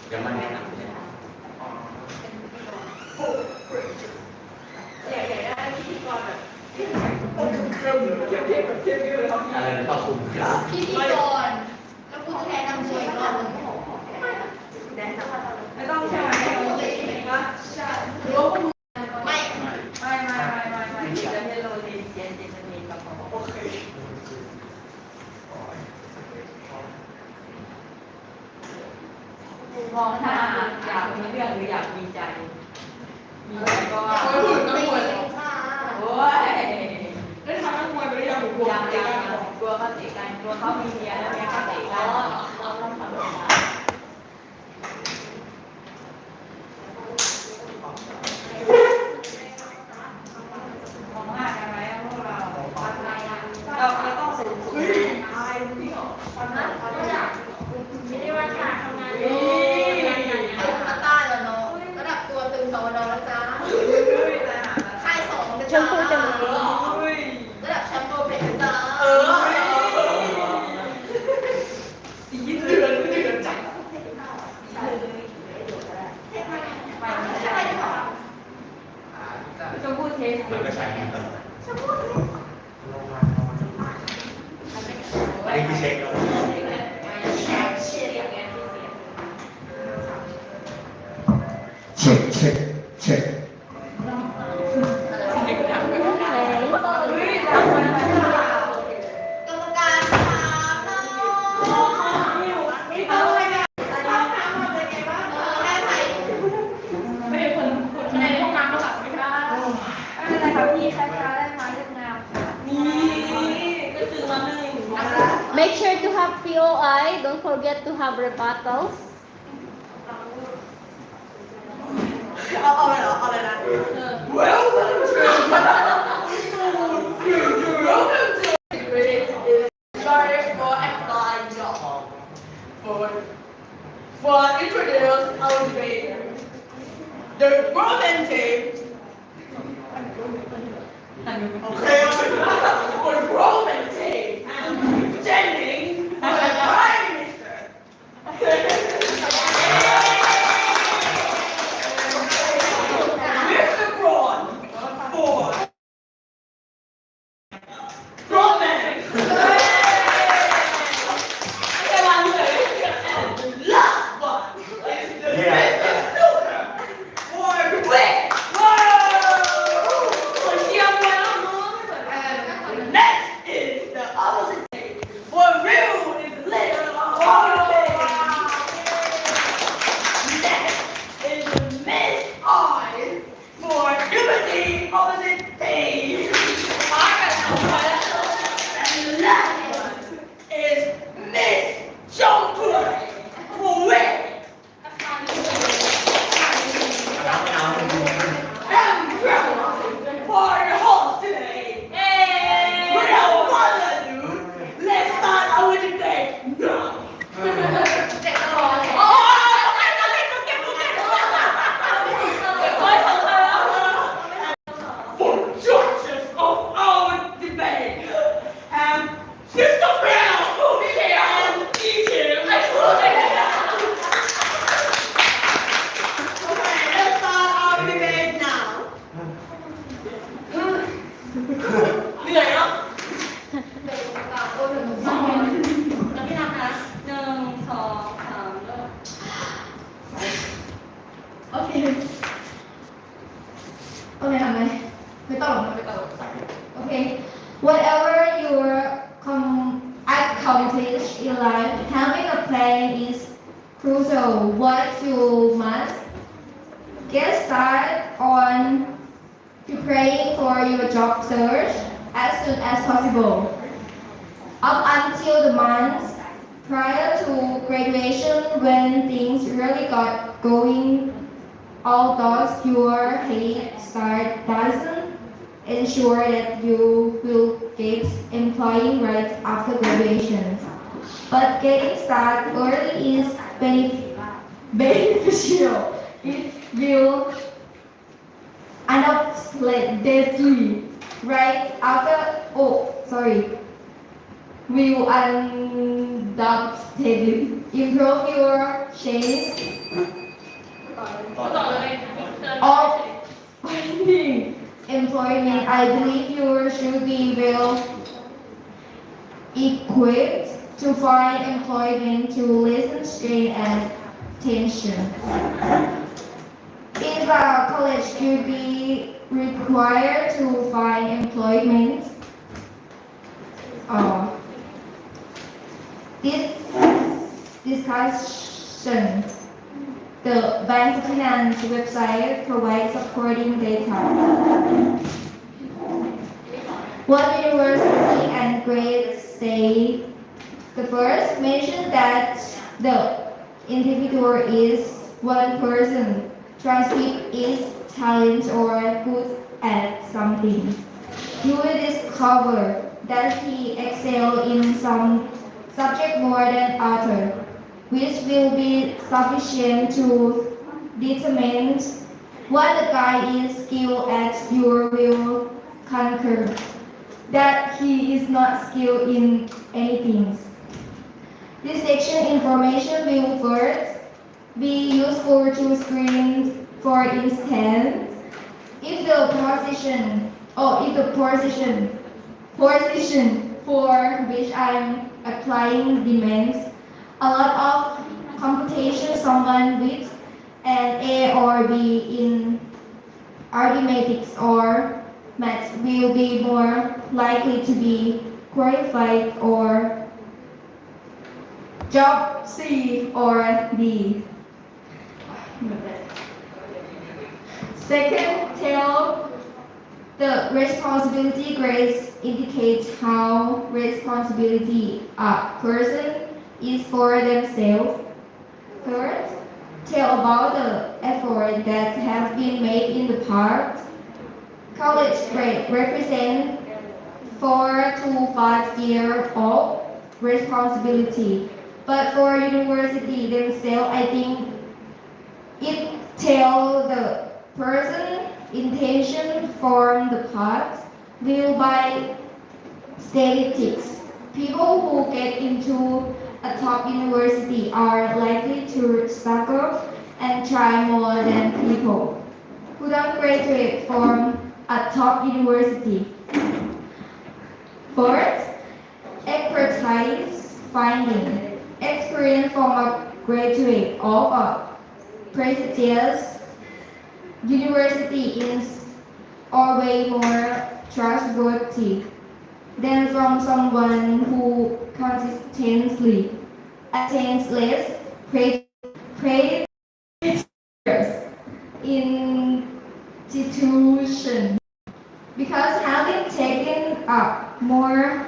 เดี๋ยวมันแนะนำได้พิธีกรแบบ อะไรนะต้องคุมครับ พิธีกรแล้วคุณแทนนำตัวอีกรอบหนึ่ง ไม่ต้องใช่ไหมว่าใช่หรือว่าคุณ ไม่ ไม่จะเฮโลลีนเจนเจนมีกับผมโอเคมองหน้าอยากมีเรื่องหรืออยากมีใจ มีใจก็ว่า ไม่ถึงค่ะ โอ้ย ได้ทำนักมวยไปหรือยังหรือกลัว ยัง เตะ ยัง กันก่อน กลัวเขาเตะกันกลัวเขามีเมียแล้วเมียเขาเตะกันเราต้องทำแบบนั้นมองหน้ากันไหมพวกเราเราต้องสูง เฮ้ยอายพี่เหรอ ไม่ได้ว่าค่ะทำงานตึงมาต้าแล้วเนาะระดับตัวตึงสวนแล้วจ้าค่ายสองนะจ๊ะระดับแชมป์ตัวเป็นจ้า สีเดือนไม่เดือนจัง จะพูดเทส มันก็ใช้มันตลอดอันนี้พี่เช็คแล้วเช็คเช็คเช็ค กรรมการถามน้องได้ไหม ไม่ได้คนในห้องน้ำก็หลับไม่ได้ ไม่เป็นไรครับพี่ช้าๆได้มาเรื่องงามค่ะ นี่ก็จึงมาหนึ่ง Make sure to have POI. Don't forget to have rebuttals. เอาอะไรเหรอเอาอะไรนะ Welcome to Sorry for apply job for introduce our debate the Roman team โอเคคน Roman team Jennings for the Prime Minister Mr. Braun for Roman ไม่วางเลย Last one is the Mr. Snooker for Winคนเชียร์มวยแล้วนู้น Next is the opposite team for Real is later on the Next is the Miss Eyes for Liberty opposite team. I got no And the last one is Miss Jungkook for Win. รับไม่เอา And Brown for the host today. Without further ado, let's start our debate now. เด็กตลอดเลย Oh, for judges of our debate, Sister Brown and Ethan. Okay, let's start our debate now. เหนื่อยเนาะ เด็กตาโอ้หนึ่งสองแล้วพี่นัทนะ 1 2 3เริ่ม โอเคโอเคทำไหมไม่ต้อง Okay. Whatever your accomplish in life, having a plan is crucial. What you must get started on preparing for your job search as soon as possible. Up until the months prior to graduation, when things really got going, although your head start doesn't ensure that you will get employing right after graduation. But getting started early is beneficial. It will undoubtedly right after will undoubtedly improve your chance of finding employment. I believe you should be well equipped to find employment to listen, strain, and tension. If a college should be required to find employment, uh, this discussion, the Bank Finance website provides supporting data. What university and grades say? The first mention that the individual is one person, transcript is talent or good at something. You will discover that he excel in some subject more than other, which will be sufficient to determine what the guy is skilled at. You will concur that he is not skilled in anything. This section information will first be useful to screen. For instance, if the position for which I'm applying demands a lot of computation, someone with an A or B in arithmetic or maths will be more likely to be qualified or job C or D. Second, tell the responsibility grades indicates how responsibility a person is for themselves. Third, tell about the effort that has been made in the past. College grade represent 4 to 5 years of responsibility. But for university themselves, I think it tells the person intention from the past will by statistics. People who get into a top university are likely to struggle and try more than people who don't graduate from a top university. Fourth, expertise finding. Experience from a graduate of a prestigious university is always more trustworthy than from someone who consistently attends less prestigious institutions. Because having taken a more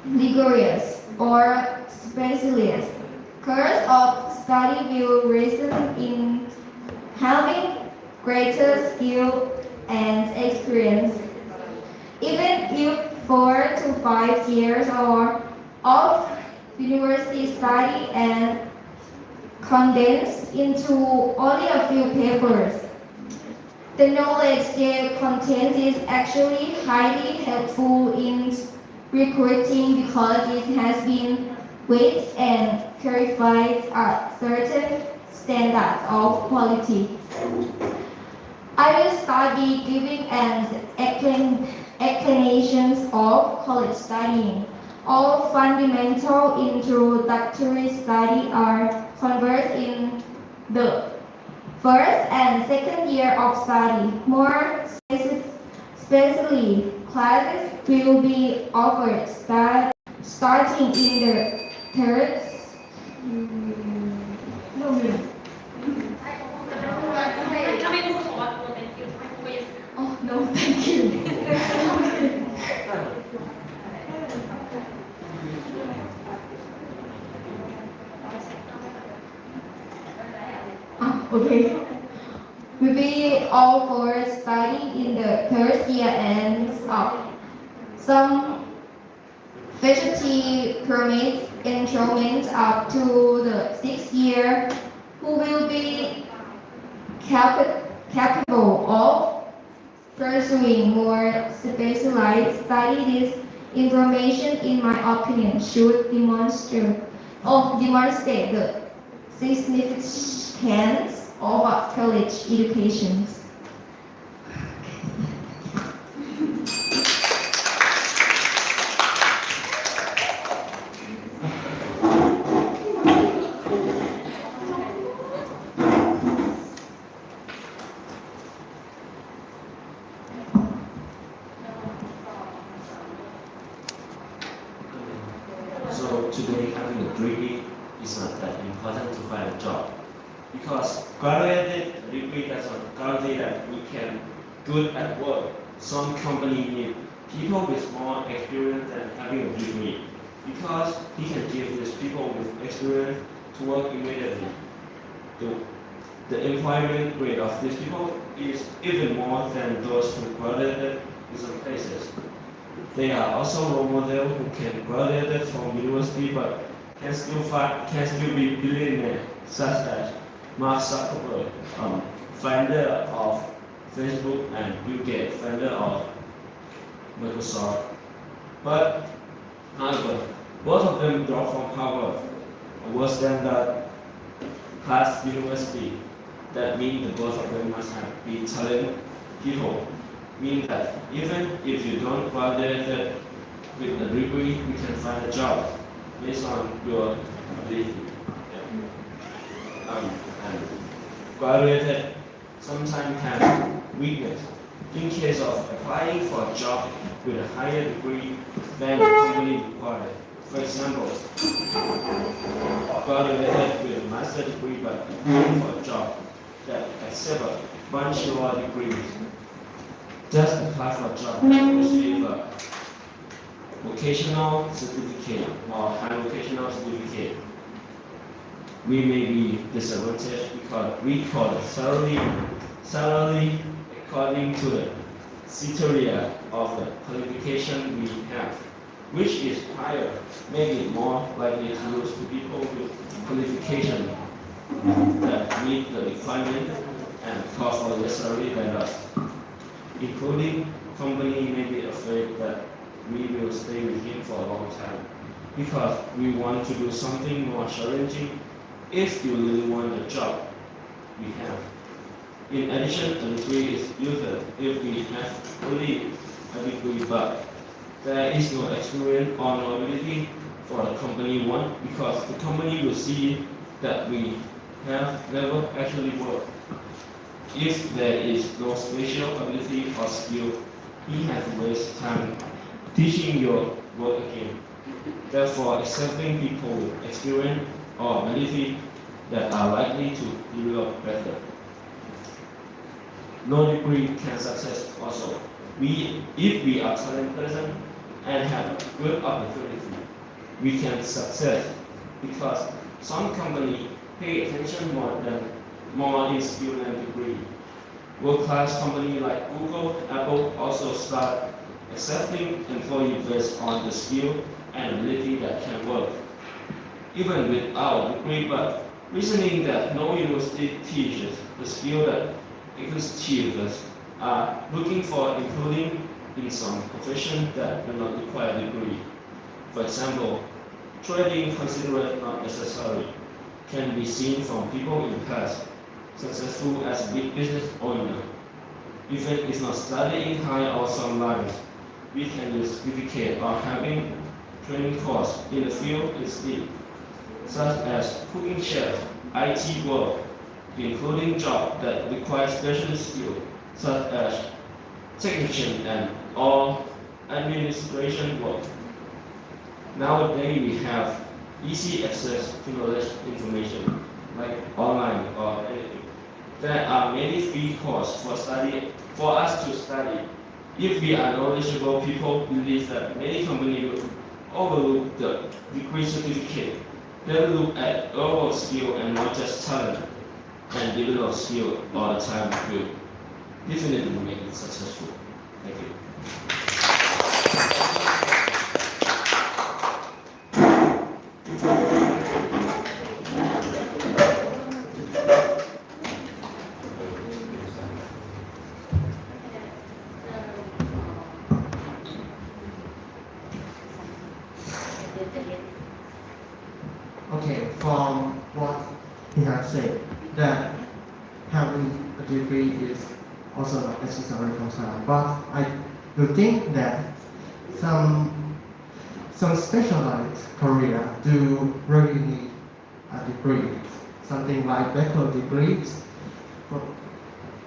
rigorous or specialist course of study will result in having greater skill and experience. Even if 4 to 5 years or of university study and condensed into only a few papers, the knowledge they contain is actually highly helpful in recruiting because it has been weighed and clarified at certain standards of quality. I will study giving an explanations of college studying. All fundamental introductory study are converted in the first and second year of study. More specifically, classes will be offered starting in the third. Oh, no, thank you. Okay. We will all for study in the third year and some faculty permits enrollment up to the 6th year who will be capable of pursuing more specialized study. This information, in my opinion, should demonstrate the significance of a college education. So today having a degree is not that important to find a job because graduated degree does not guarantee that we can good at work. Some company need people with more experience than having a degree because he can give these people with experience to work immediately. The employment rate of these people is even more than those who graduated in some places. They are also role models who can graduate from university but can still be billionaires, such as Mark Zuckerberg, founder of Facebook, and Bill Gates, founder of Microsoft. But however, both of them dropped from Harvard, a worse standard class university. That means that both of them must have been talented people. Mean that even if you don't graduate with a degree, you can find a job based on your ability. And graduated sometimes have weakness. In case of applying for a job with a higher degree than the company required. For example, graduated with a master's degree but applying for a job that accepts a bachelor degree. Just apply for a job, receive a vocational certificate or high vocational certificate. We may be disadvantaged because we call the salary according to the criteria of the qualification we have, which is higher, making it more likely to lose to people with qualification that meet the requirement and cost for the salary than us. Including company may be afraid that we will stay with him for a long time because we want to do something more challenging if you really want the job we have. In addition, a degree is used if we have only a degree but there is no experience or no ability for the company one because the company will see that we have never actually worked. If there is no special ability or skill, he has wasted time teaching your work again. Therefore, accepting people with experience or ability that are likely to develop better. No degree can success also. If we are talented person and have good opportunity, we can success because some company pay attention more in skill than degree. World-class companies like Google, Apple also start accepting employees based on the skill and ability that can work. Even without degree, but reasoning that no university teaches the skill that executives are looking for, including in some professions that do not require a degree. For example, trading considered not necessary can be seen from people in the past successful as big business owner. Even if not studying high or some lines, we can use certificate or having training course in the field instead, such as cooking chef, IT work, including jobs that require special skills, such as technician and or administration work. Nowadays we have easy access to knowledge information, like online or anything. There are many free courses for us to study. If we are knowledgeable people believe that many companies will overlook the degree certificate. They will look at overall skill and not just talent, and develop skill all the time will definitely make it successful. Thank you. Okay, from what he has said, that having a degree is also not necessary for some, but I do think that some specialized career do really need a degree, something like bachelor degrees.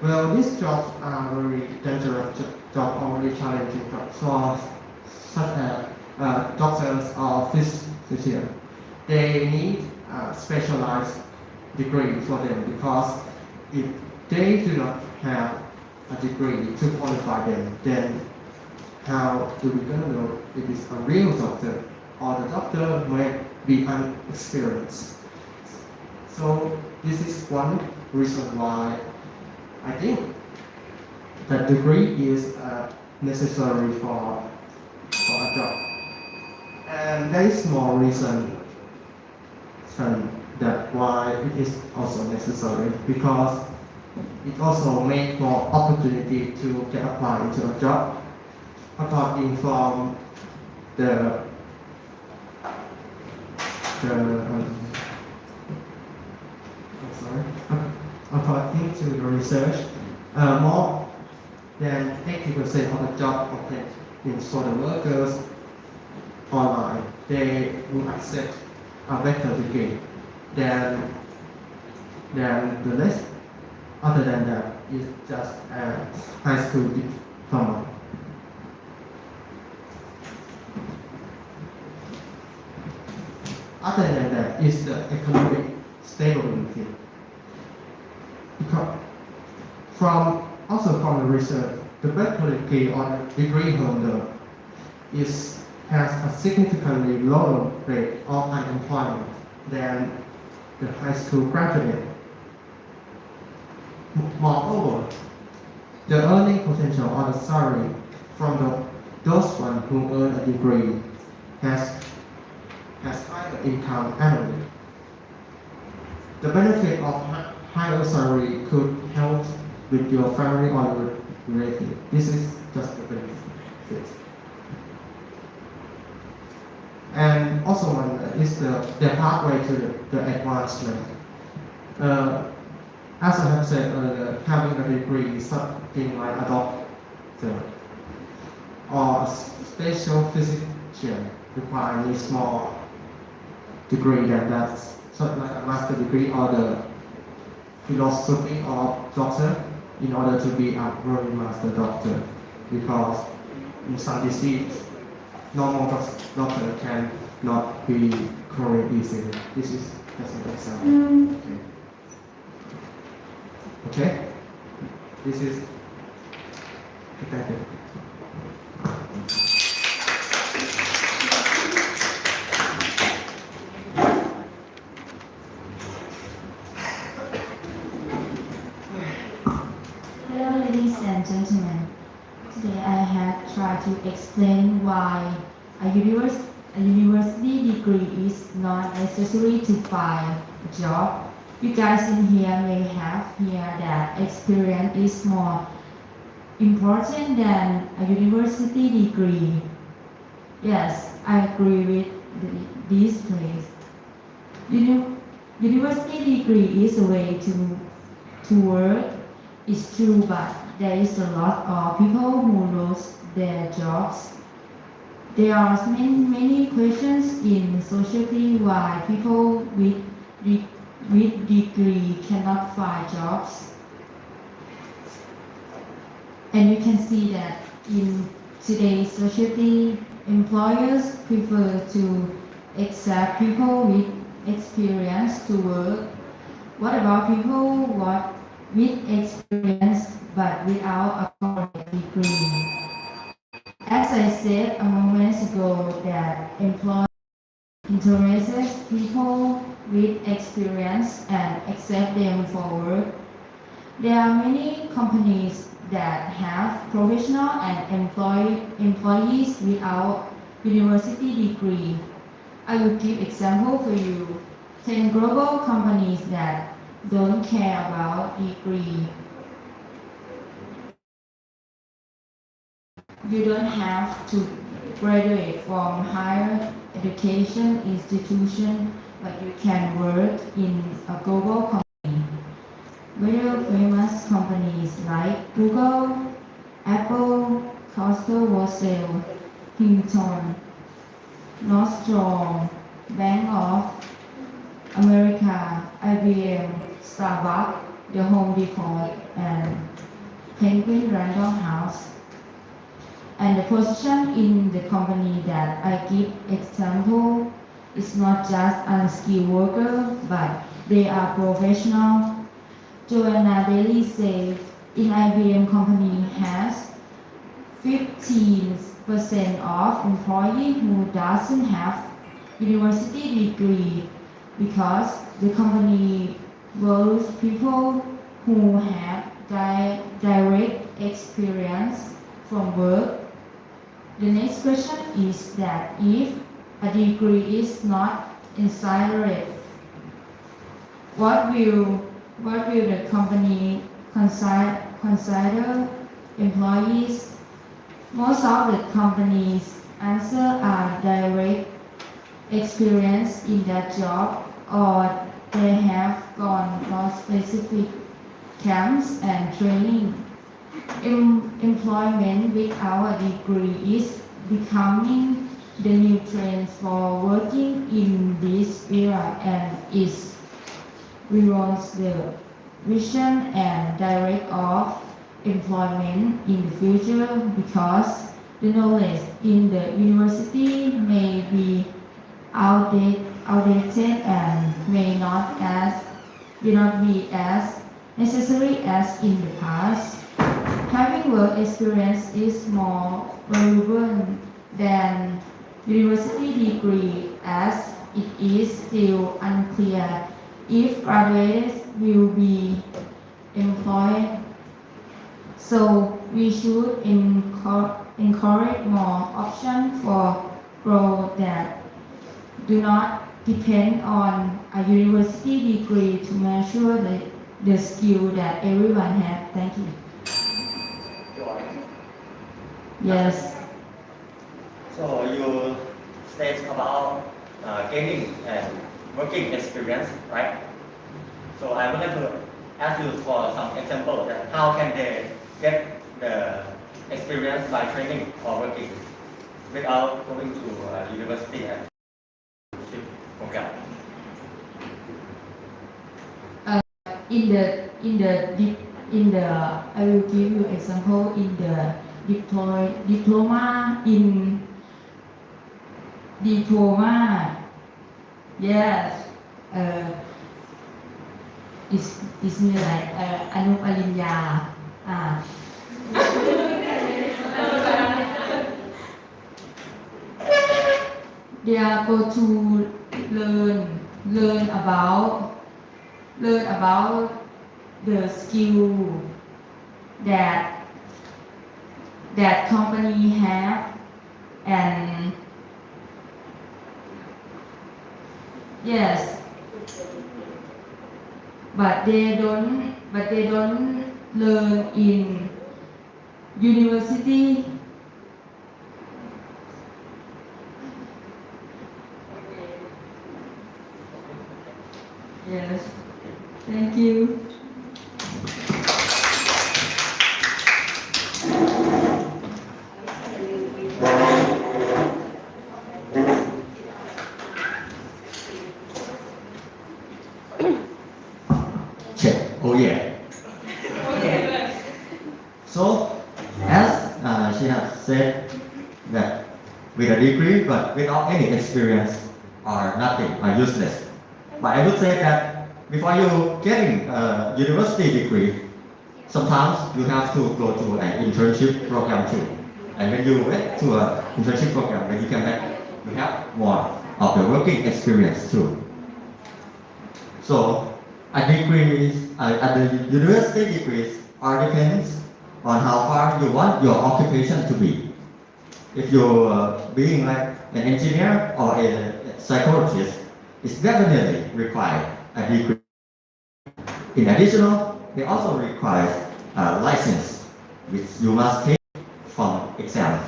Well, these jobs are very dangerous jobs or very challenging jobs for such as doctors or physicians. They need a specialized degree for them because if they do not have a degree to qualify them, then how do we gonna know if it's a real doctor or the doctor may be inexperienced? So this is one reason why I think that degree is necessary for a job. And there is more reason that why it is also necessary because it also makes more opportunity to get applied into a job according from the according to the research, more than 80% of the job openings for the workers online, they will accept a better degree than the rest. Other than that, it's just a high school diploma. Other than that, is the economic stability. Because from the research, the bachelor degree or the degree holder has a significantly lower rate of unemployment than the high school graduate. Moreover, the earning potential or the salary from those ones who earn a degree has higher income annually. The benefit of higher salary could help with your family or your relative. This is just the benefit. And also one is the pathway to the advancement. As I have said earlier, having a degree is something like a doctor or a special physician requiring a small degree than that, sort of like a master degree or the philosophy of doctor in order to be a real master doctor, because in some disease, normal doctor can not be cured easily. This is just an example. Okay? This is thank you. Hello, ladies and gentlemen. Today I have tried to explain why a university degree is not necessary to find a job. You guys in here may have here that experience is more important than a university degree. Yes, I agree with this place. University degree is a way to work. It's true, but there is a lot of people who lose their jobs. There are many questions in society why people with degree cannot find jobs. And you can see that in today's society, employers prefer to accept people with experience to work. What about people with experience but without a correct degree? As I said a moment ago, that employers interests people with experience and accept them for work. There are many companies that have professional and employees without university degree. I will give example for you. 10 global companies that don't care about degree. You don't have to graduate from higher education institution but you can work in a global company. Very famous companies like Google, Apple, Coastal Wholesale, Hinton, Nordstrom, Bank of America, IBM, Starbucks, The Home Depot, and Penguin Random House. And the position in the company that I give example is not just unskilled worker, but they are professional. Joanna Daly said in IBM company has 15% of employee who doesn't have university degree because the company values people who have direct experience from work. The next question is that if a degree is not desired, what will the company consider employees? Most of the companies answer are direct experience in that job or they have gone for specific camps and training. Employment without a degree is becoming the new trend for working in this era and is rewants the vision and direct of employment in the future because the knowledge in the university may be outdated and may not be as necessary as in the past. Having work experience is more valuable than university degree as it is still unclear if graduates will be employed. So we should encourage more options for growth that do not depend on a university degree to measure the skill that everyone has. Thank you. Yes. So you state about gaining and working experience, right? So I would like to ask you for some example that how can they get the experience by training or working without going to university and program. In the I will give you example in the diploma in diploma. Yes. It's me like อนุปริญญา They are go to learn about the skill that company have and yes, but they don't learn in university. Yes, thank you. Check. Oh yeah. So, as she has said that with a degree but without any experience are nothing, are useless. But I would say that before you getting a university degree, sometimes you have to go to an internship program too. And when you went to an internship program, when you come back, you have more of the working experience too. So, a degree, the university degrees are depends on how far you want your occupation to be. If you're being like an engineer or a psychologist, it's definitely required a degree. In addition, they also require a license, which you must take from exams.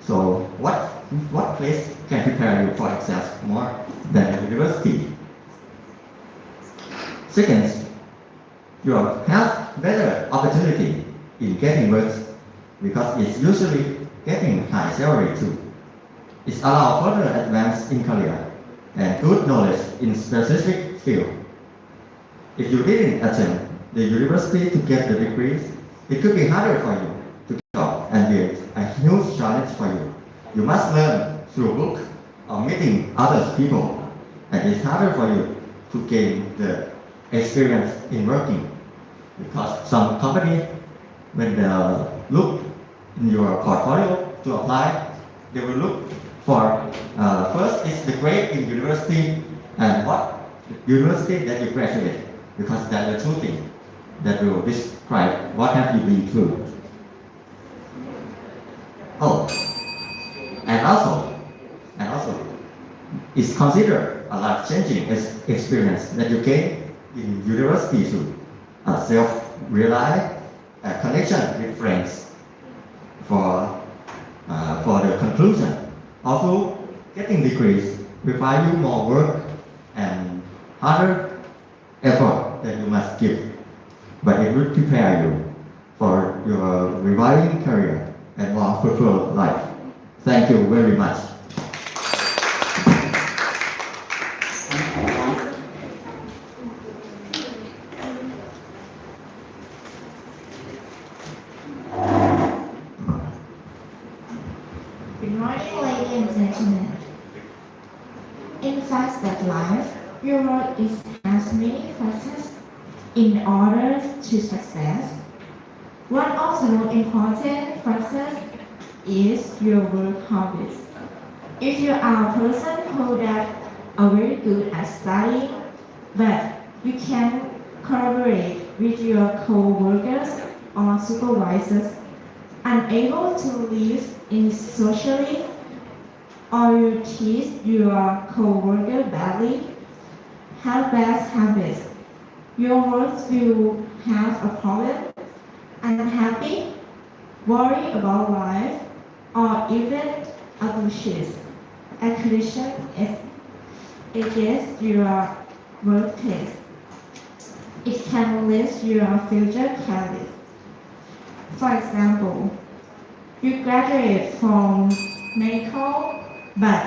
So what what place can prepare you for exams more than a university? Second, you have better opportunity in getting work because it's usually getting high salary too. It allows further advance in career and good knowledge in specific field. If you didn't attend the university to get the degrees, it could be harder for you to get a job and be a huge challenge for you. You must learn through book or meeting other people, and it's harder for you to gain the experience in working because some company, when they look in your portfolio to apply, they will look for first is the grade in university and what university that you graduate, because that's the two things that will describe what have you been through. Oh, and also, it's considered a life-changing experience that you gain in university too. A self-realized connection with friends for the conclusion. Also, getting degrees require you more work and harder effort that you must give, but it will prepare you for your reviving career and more fulfilled life. Thank you very much. Good morning, ladies and gentlemen. In fact, that life, your work has many facets in order to success. One of the most important factors is your work hobbies. If you are a person who that are very good at studying, but you can collaborate with your co-workers or supervisors, unable to live in socially, or you teach your co-worker badly, have bad habits, your work will have a problem, unhappy, worry about life, or even abuses, accusation against your workplace. It can list your future career. For example, you graduate from medical, but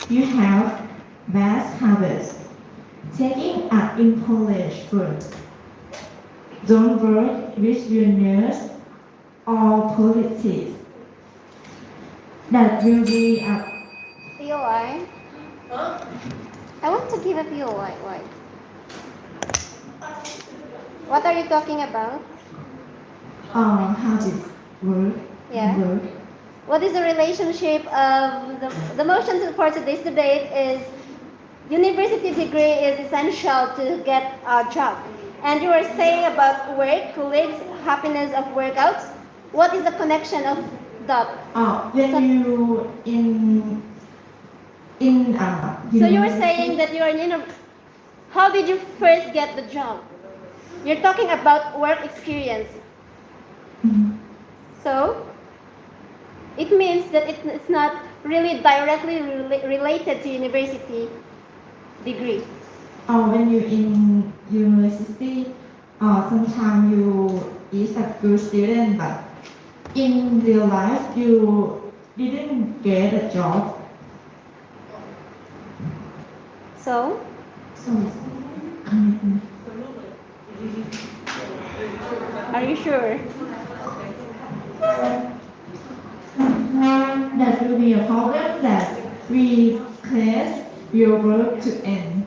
you have bad habits, taking an impolish work. Don't work with your nurse or politics. That will be a POI? Huh? I want to give a POI. Why? What are you talking about? habits, work, Yeah. work. What is the relationship of the motion for today's debate is university degree is essential to get a job. And you were saying about work, colleagues, happiness of workouts. What is the connection of that? When you So you were saying that you are in how did you first get the job? You're talking about work experience. Mhm. So it means that it's not really directly related to university degree. When you're in university, sometimes you is a good student, but in real life you didn't get a job. So So it's are you sure? that will be a problem that we place your work to end.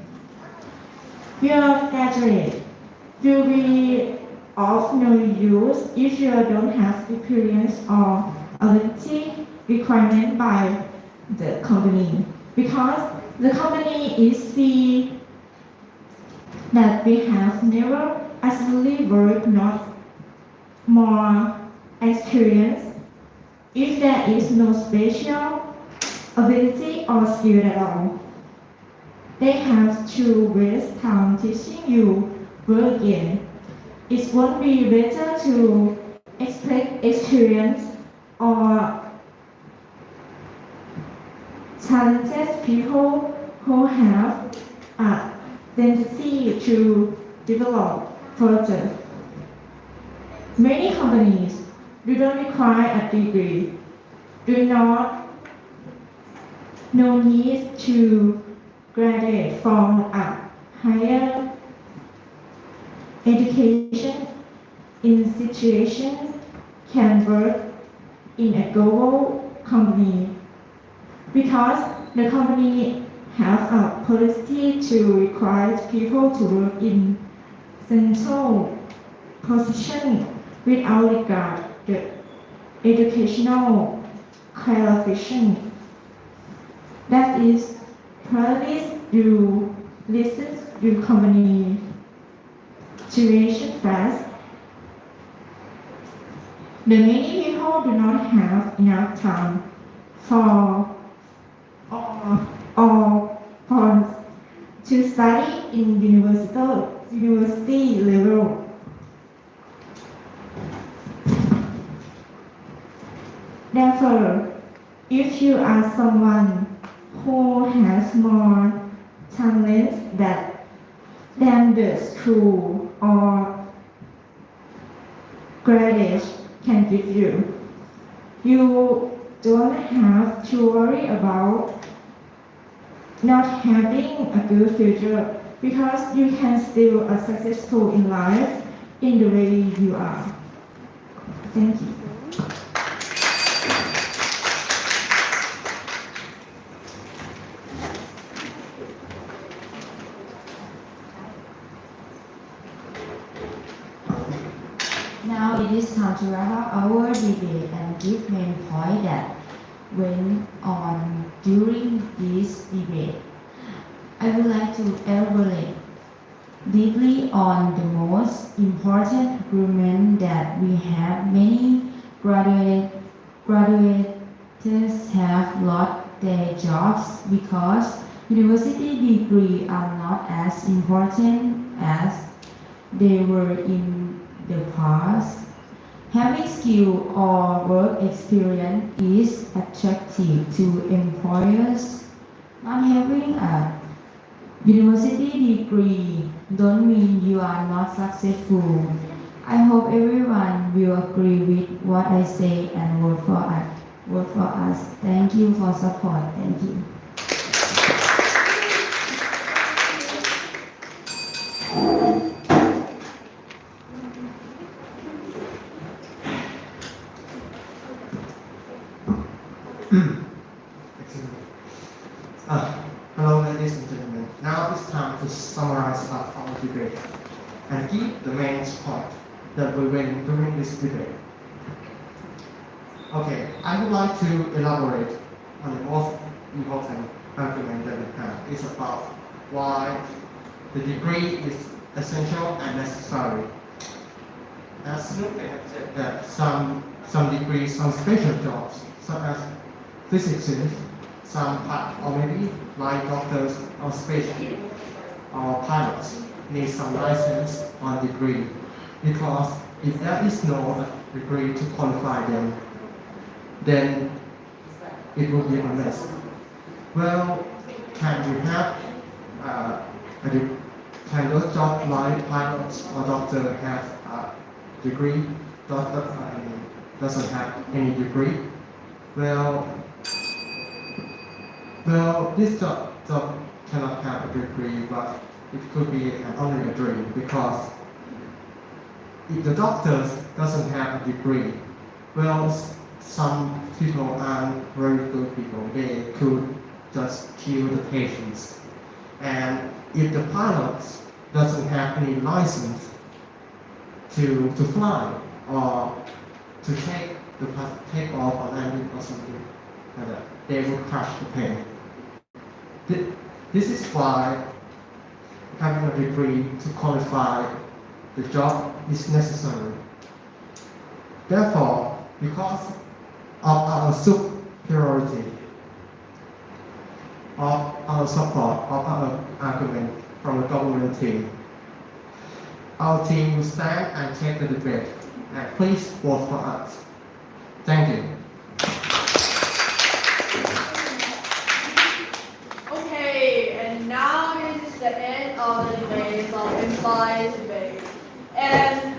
Your graduate will be of no use if you don't have experience or ability requirement by the company, because the company is see that we have never actually worked, not more experience. If there is no special ability or skill at all, they have to waste time teaching you work again. It won't be better to expect experience or talented people who have a tendency to develop further. Many companies do not require a degree, do not no need to graduate from a higher education institution can work in a global company because the company have a policy to require people to work in central position without regard the educational qualification. That is, police do listen to company situation fast. The many people do not have enough time for or for to study in university level. Therefore, if you are someone who has more talents than the school or graduate can give you, you don't have to worry about not having a good future because you can still be successful in life in the way you are. Thank you. Now it is time to wrap up our debate and give main point that went on during this debate. I would like to elaborate deeply on the most important argument that we have. Many graduates have lost their jobs because university degrees are not as important as they were in the past. Having skill or work experience is attractive to employers. Not having a university degree don't mean you are not successful. I hope everyone will agree with what I say and vote for us. Vote for us. Thank you for support. Thank you. Hello, ladies and gentlemen. Now it's time to summarize our debate and give the main point that we went during this debate. Okay, I would like to elaborate on the most important argument that we have. It's about why the degree is essential and necessary. As Luke has said that some degrees, some special jobs, such as physicists, some or maybe like doctors or specialists or pilots need some license or degree, because if there is no degree to qualify them, then it will be a mess. Well, can you have can those jobs like pilots or doctor have a degree? Doctor doesn't have any degree. Well, this job cannot have a degree, but it could be only a dream, because if the doctor doesn't have a degree, well, some people aren't very good people. They could just kill the patients. And if the pilot doesn't have any license to fly or to take off or landing or something like that, they will crash the plane. This is why having a degree to qualify the job is necessary. Therefore, because of our superiority, of our support, of our argument from the government team, our team will stand and take the debate. And please vote for us. Thank you. of the debates of implied debate. And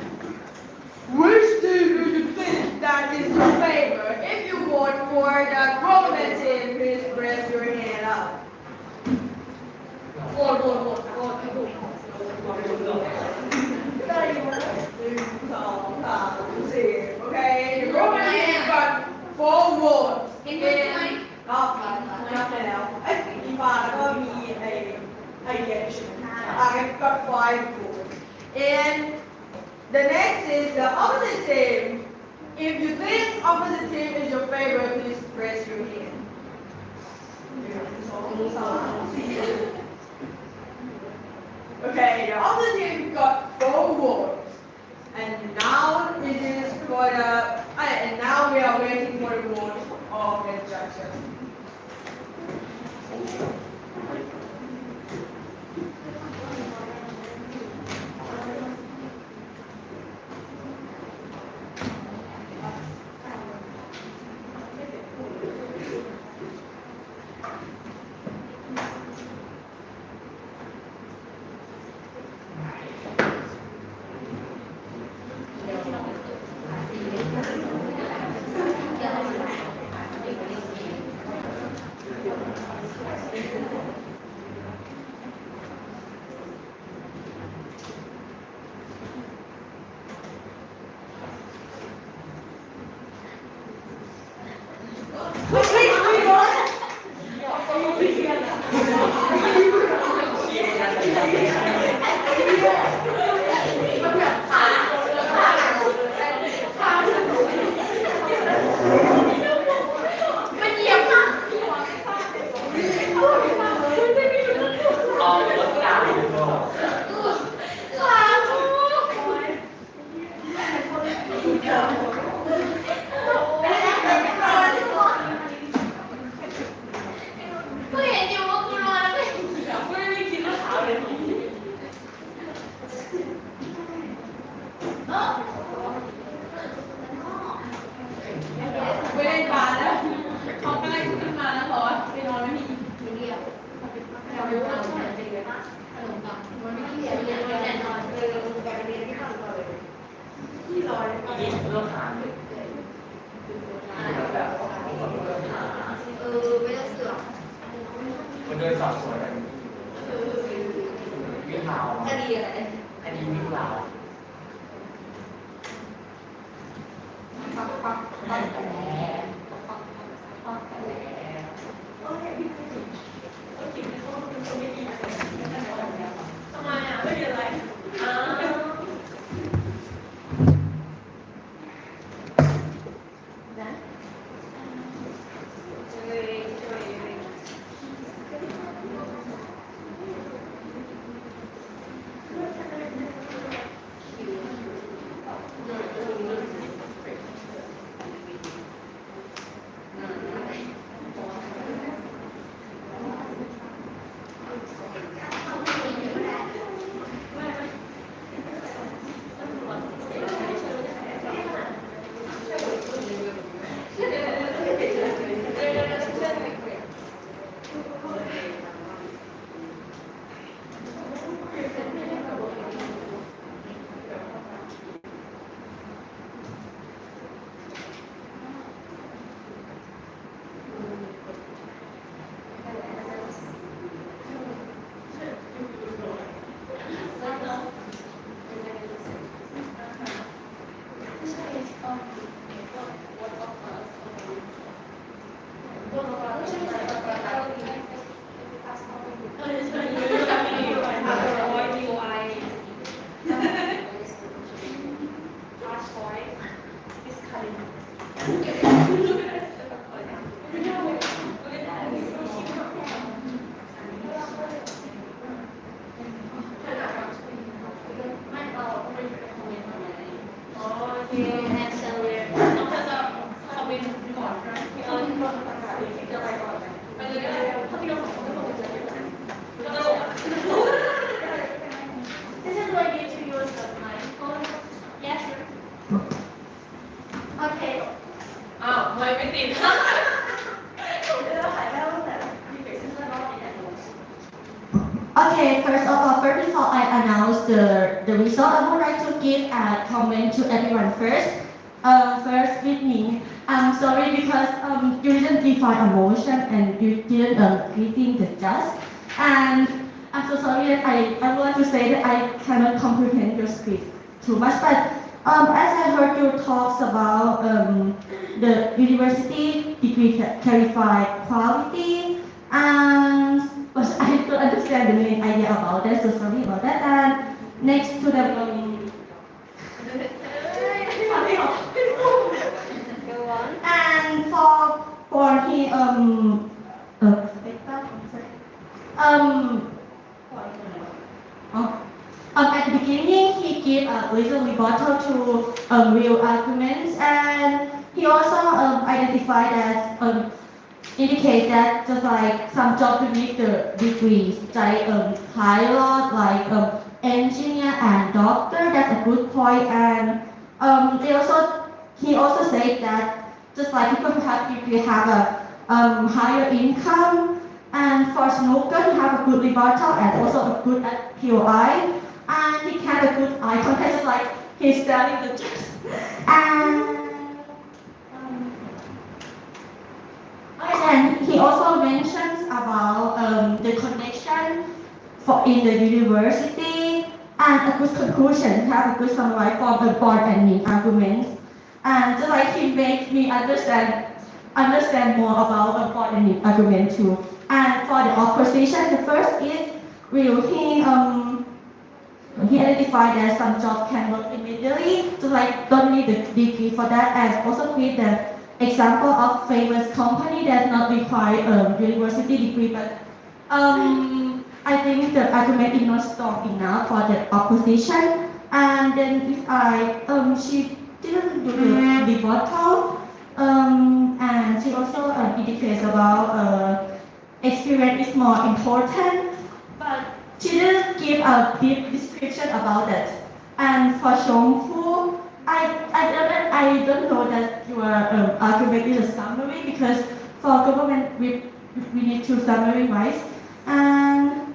which team do you think that is your favorite? If you vote for the government team, please raise your hand up. Vote. Okay, the government team got 4 votes. ก็นับไปแล้วอีฟ้าแล้วก็มีไอเดียใช่ไหมgot 5 votes. And the next is the opposite team. If you think opposite team is your favorite, please raise your hand. Okay, the opposite team got 4 votes. And now it is for the and now we are waiting for the vote of the judges. Okay, first of all, for before I announce the result, I would like to give a comment to everyone first. First with me, I'm sorry because you didn't define emotion and you didn't greeting the judge. And I'm so sorry that I would like to say that I cannot comprehend your speech too much. But as I heard you talks about the university degree clarify quality, and but I don't understand the main idea about that, so sorry about that. And next to the Go on. and for he at the beginning he gave a little rebuttal to real arguments, and he also identified as indicate that just like some job to need the degrees like pilot, like engineer and doctor. That's a good point. And he also said that just like people who have degree have a higher income, and for snooker he have a good rebuttal and also a good at POI, and he had a good eye contact, just like he's telling the judge. And he also mentions about the connection in the university and a good conclusion, have a good summary for the board and me arguments. And just like he makes me understand more about the board and me argument too. And for the opposition, the first is he identified that some jobs can work immediately, so like don't need the degree for that, and also give the example of famous company that not require university degree. But I think the argument is not strong enough for the opposition. And then if she didn't do the rebuttal, and she also indicates about experience is more important, but she didn't give a deep description about it. And for Chongfu, I don't know that your argument is a summary, because for government we need to summarize. And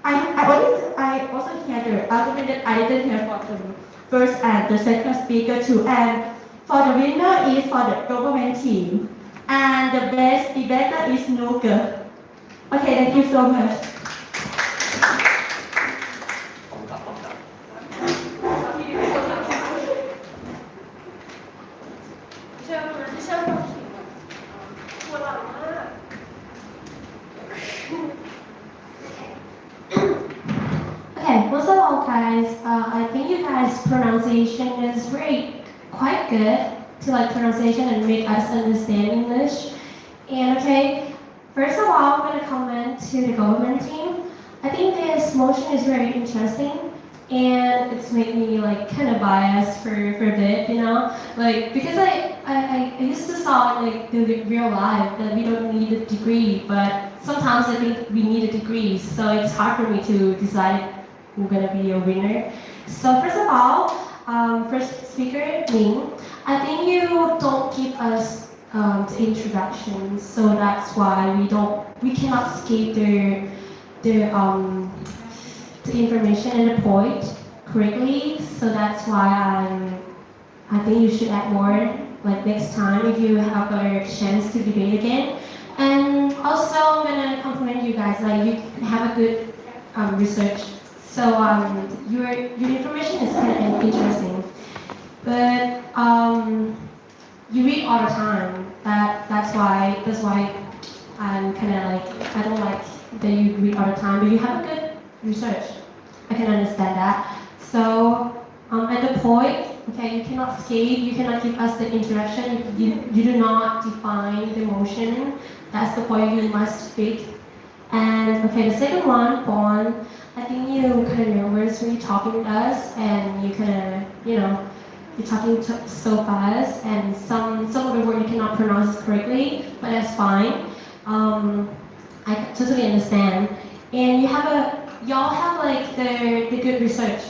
I also hear the argument that I didn't hear for the first and the second speaker too. And for the winner is for the government team, and the best debater is snooker. Okay, thank you so much. Okay, first of all, guys, I think you guys' pronunciation is quite good to like pronunciation and make us understand English. And okay, first of all, I'm gonna comment to the government team. I think this motion is very interesting, and it's made me like kind of biased for a bit, you know, like because I used to saw like the real life that we don't need a degree, but sometimes I think we need a degree, so it's hard for me to decide who's gonna be a winner. So first of all, first speaker Ming, I think you don't give us the introduction, so that's why we cannot skip the information and the point correctly. So that's why I think you should add more like next time if you have a chance to debate again. And also I'm gonna compliment you guys, like you have a good research. So your information is kind of interesting, but you read all the time. That's why I'm kind of like I don't like that you read all the time, but you have a good research. I can understand that. So at the point, okay, you cannot skip. You cannot give us the introduction. You do not define the motion. That's the point you must speak. And okay, the second one, Bond. I think you kind of nervous when you're talking with us, and you kind of, you know, you're talking so fast, and some of the words you cannot pronounce correctly, but that's fine. I totally understand. And y'all have like the good research,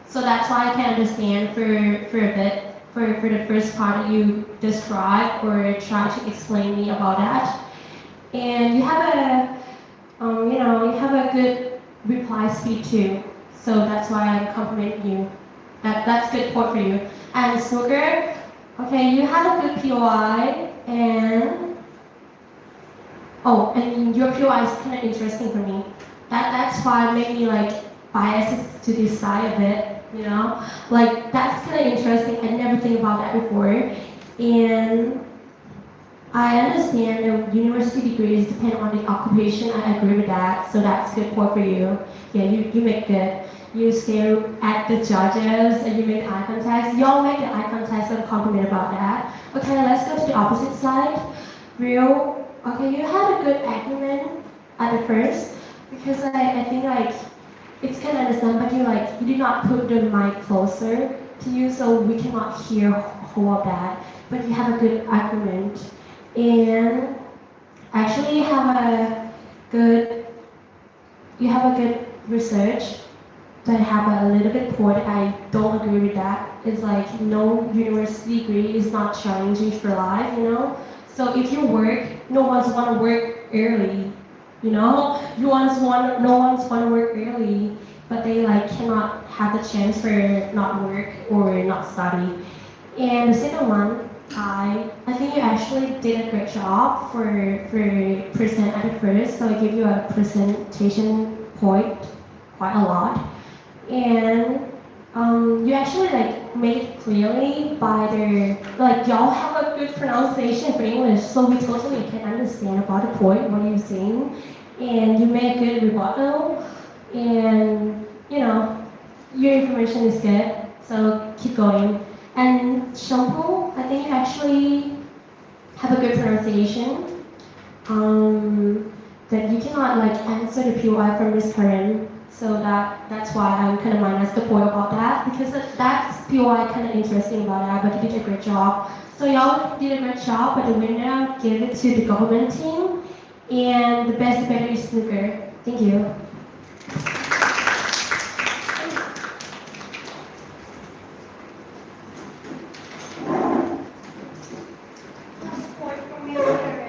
so that's why I can understand for a bit, for the first part that you describe or try to explain me about that. And you have a, you have a good reply speed too. So that's why I'm complimenting you. That's good point for you. And Snooker, okay, you had a good POI and and your POI is kind of interesting for me. That's why it made me like biased to this side a bit, you know? Like that's kind of interesting. I never think about that before. And I understand the university degrees depend on the occupation. I agree with that. So that's good point for you. Yeah, you make good. You stare at the judges and you make eye contact. Y'all make the eye contact, so I'm compliment about that. Okay, let's go to the opposite side. Okay, you had a good argument at the first because I think like it's kind of understand, but you did not put the mic closer to you, so we cannot hear whole of that. But you have a good argument, and actually you have a good research. But I have a little bit point. I don't agree with that. It's like no university degree is not challenging for life, you know. So if you work, no one's want to work early, you know. No one's want to work early, but they like cannot have the chance for not work or not study. And the second one, I think you actually did a great job for present at the first. So I give you a presentation point quite a lot. And you actually like made it clearly by their y'all have a good pronunciation for English, so we totally can understand about the point what you're saying, and you made a good rebuttal, and you know your information is good, so keep going. And Shampoo, I think you actually have a good pronunciation. That you cannot like answer the POI from Miss Karen. So that's why I'm kind of minus the point about that, because that's POI kind of interesting about that, but you did a great job. So y'all did a great job, but the winner gave it to the government team, and the best debater is Snooker. Thank you. Point from Miss Karen.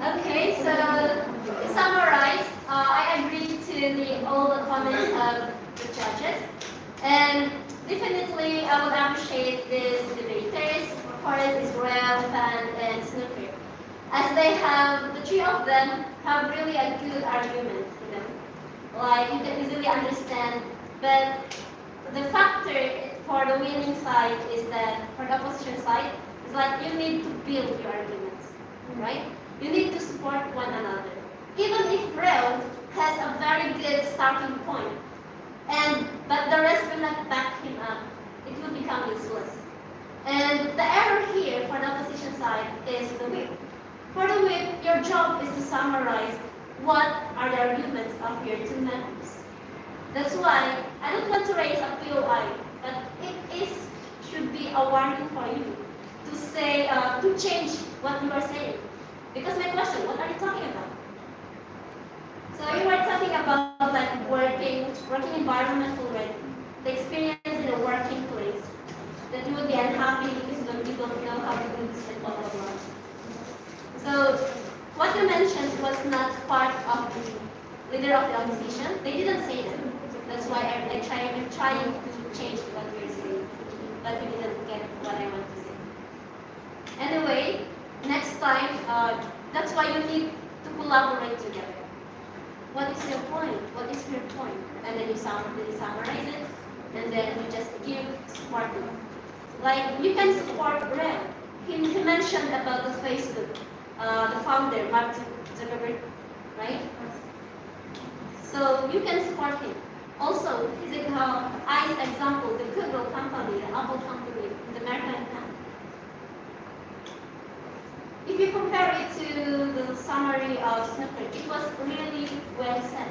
Okay, so to summarize, I agree to all the comments of the judges, and definitely I would appreciate these debaters, Forrest, Israel, Pan, and Snooker, as they have, the three of them have really a good argument, you know, like you can easily understand, but the factor for the winning side is that, for the opposition side, is like you need to build your arguments, right? You need to support one another. Even if Rel has a very good starting point, but the rest will not back him up, it will become useless. And the error here for the opposition side is the whip. For the whip, your job is to summarize what are the arguments of your two members. That's why I don't want to raise a POI, but should be a warning for you to say to change what you are saying. Because my question, what are you talking about? So you were talking about like working environment already, the experience in a working place, that you would be unhappy because you don't know how to do this and blah blah blah. So what you mentioned was not part of the leader of the opposition. They didn't say that. That's why I'm trying to change what you're saying, but you didn't get what I want to say. Anyway. Next time, that's why you need to collaborate together. What is your point? What is your point? And then you summarize it, and then you just give support. Like you can support Rel. He mentioned about the Facebook, the founder, Mark Zuckerberg, right? So you can support him. Also, his example, the Google company, the Apple company, the American company. If you compare it to the summary of Snooker, it was really well said.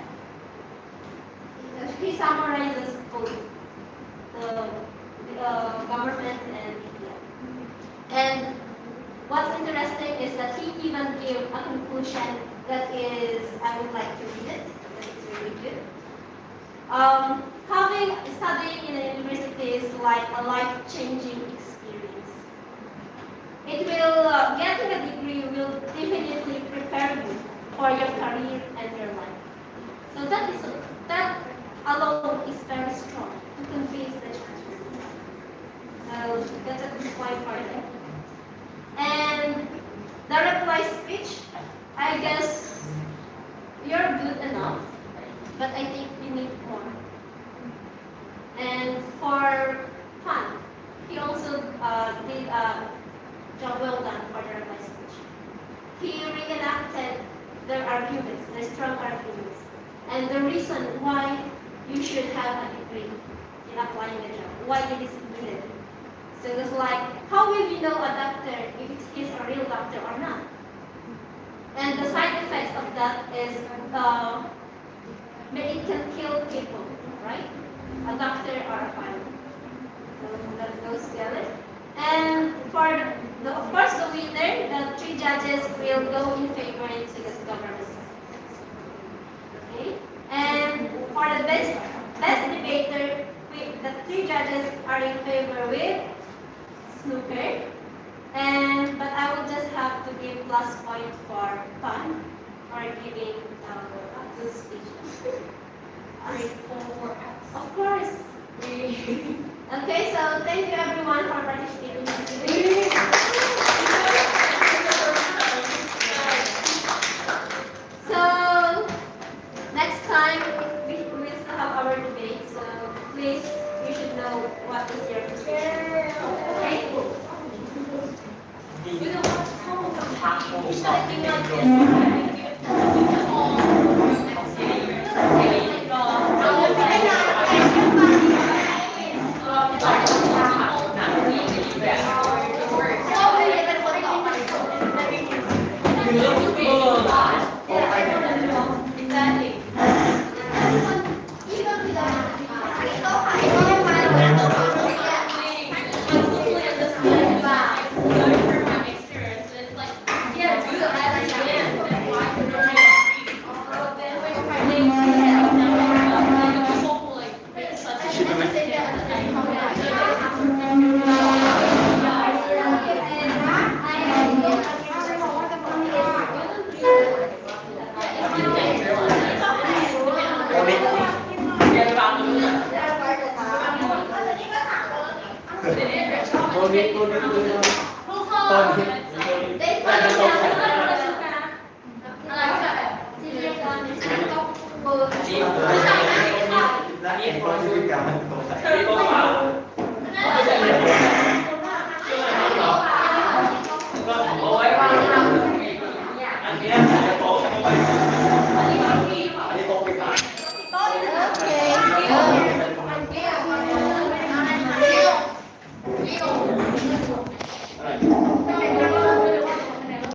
He summarizes both the government and media. And what's interesting is that he even gave a conclusion that is, I would like to read it, because it's really good. Studying in a university is like a life-changing experience. It will, getting a degree will definitely prepare for your career and your life. So that alone is very strong to convince the judges. So that's a good point for them. And the reply speech, I guess you're good enough, but I think you need more. And for Pan, he also did a job well done for the reply speech. He reenacted their arguments, their strong arguments, and the reason why you should have a degree in applying the job, why it is needed. So it's like, how will you know a doctor if he's a real doctor or not? And the side effects of that is it can kill people, right? A doctor or a pilot. So that goes together. And for of course the winner, the 3 judges will go in favor into the government side. Okay? And for the best debater, the 3 judges are in favor with Snooker. But I will just have to give plus point for Pan for giving a good speech. Of course. Okay, so thank you everyone for participating today. So next time we will still have our debate. So please, you should know what is your position. Okay? Okay.